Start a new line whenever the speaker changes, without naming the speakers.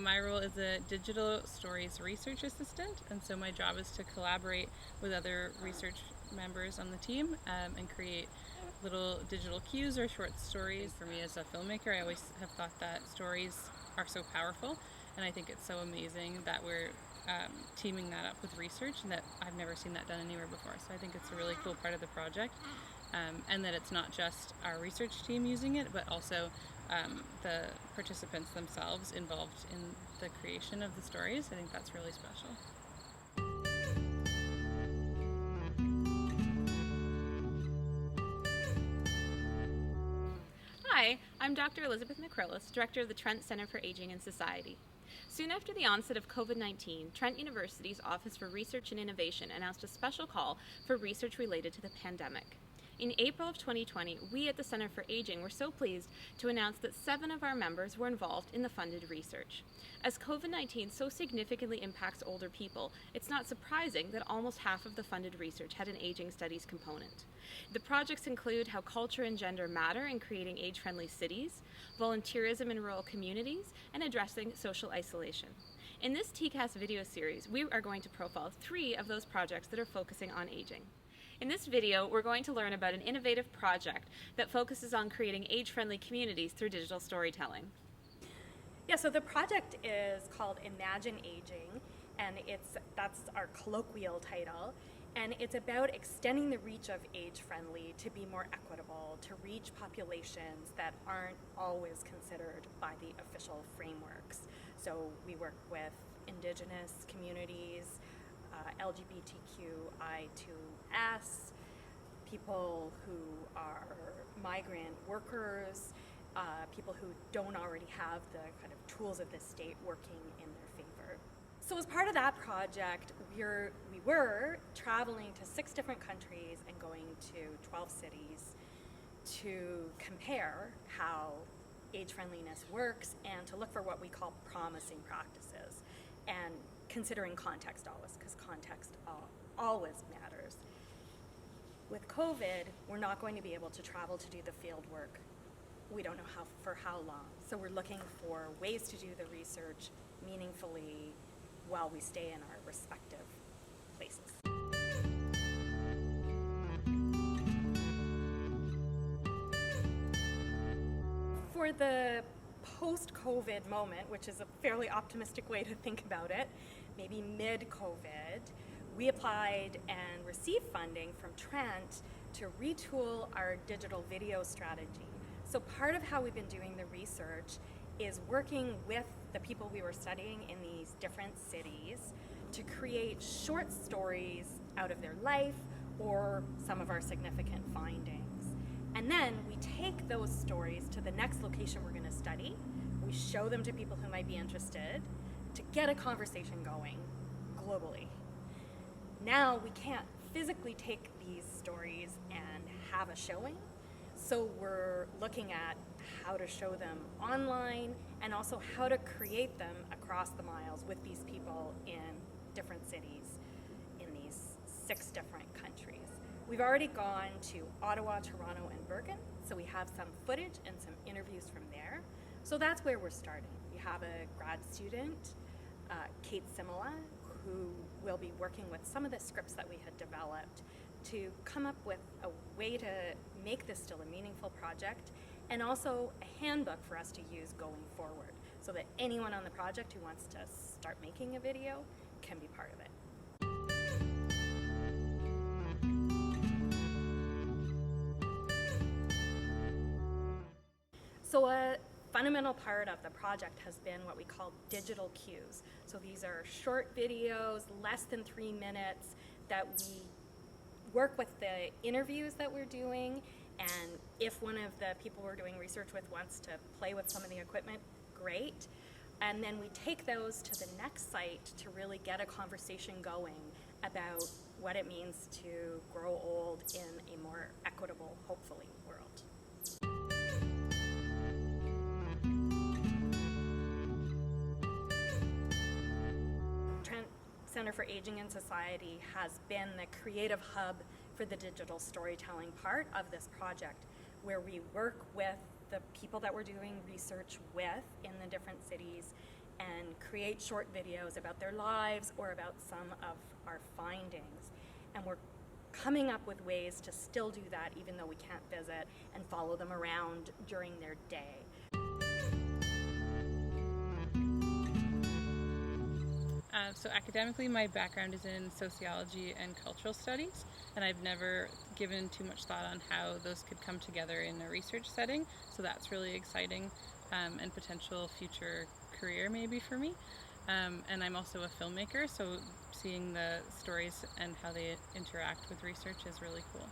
my role is a digital stories research assistant, and so my job is to collaborate with other research members on the team and create little digital cues or short stories. For me as a filmmaker, I always have thought that stories are so powerful, and I think it's so amazing that we're teaming that up with research, and that I've never seen that done anywhere before. So I think it's a really cool part of the project, and that it's not just our research team using it, but also the participants themselves involved in the creation of the stories. I think that's really special.
Hi, I'm Dr. Elizabeth McCrillis, Director of the Trent Centre for Aging and Society. Soon after the onset of COVID-19, Trent University's Office for Research and Innovation announced a special call for research related to the pandemic. In April of 2020, we at the Center for Aging were so pleased to announce that 7 of our members were involved in the funded research. As COVID-19 so significantly impacts older people, it's not surprising that almost half of the funded research had an aging studies component. The projects include how culture and gender matter in creating age-friendly cities, volunteerism in rural communities, and addressing social isolation. In this TCAS video series, we are going to profile 3 of those projects that are focusing on aging. In this video, we're going to learn about an innovative project that focuses on creating age-friendly communities through digital storytelling.
Yeah, so the project is called Imagine Aging, and that's our colloquial title, and it's about extending the reach of age-friendly to be more equitable, to reach populations that aren't always considered by the official frameworks. So we work with Indigenous communities, LGBTQI2S, people who are migrant workers, people who don't already have the kind of tools of the state working in their favor. So as part of that project, we were traveling to 6 different countries and going to 12 cities to compare how age-friendliness works and to look for what we call promising practices, and considering context always, because context always matters. With COVID, we're not going to be able to travel to do the field work. We don't know for how long. So we're looking for ways to do the research meaningfully while we stay in our respective places. For the post-COVID moment, which is a fairly optimistic way to think about it, maybe mid-COVID, we applied and received funding from Trent to retool our digital video strategy. So part of how we've been doing the research is working with the people we were studying in these different cities to create short stories out of their life or some of our significant findings. And then we take those stories to the next location we're going to study. We show them to people who might be interested to get a conversation going globally. Now we can't physically take these stories and have a showing, so we're looking at how to show them online and also how to create them across the miles with these people in different cities in these 6 different countries. We've already gone to Ottawa, Toronto, and Bergen, so we have some footage and some interviews from there. So that's where we're starting. We have a grad student, Kate Simola, who will be working with some of the scripts that we had developed to come up with a way to make this still a meaningful project, and also a handbook for us to use going forward, so that anyone on the project who wants to start making a video can be part of it. So a fundamental part of the project has been what we call digital cues. So these are short videos, less than 3 minutes, that we work with the interviews that we're doing, and if one of the people we're doing research with wants to play with some of the equipment, great. And then we take those to the next site to really get a conversation going about what it means to grow old in a more equitable, hopefully, world. Trent Centre for Aging and Society has been the creative hub for the digital storytelling part of this project, where we work with the people that we're doing research with in the different cities and create short videos about their lives or about some of our findings. And we're coming up with ways to still do that even though we can't visit and follow them around during their day.
So academically, my background is in sociology and cultural studies, and I've never given too much thought on how those could come together in a research setting, so that's really exciting and potential future career maybe for me. And I'm also a filmmaker, so seeing the stories and how they interact with research is really cool.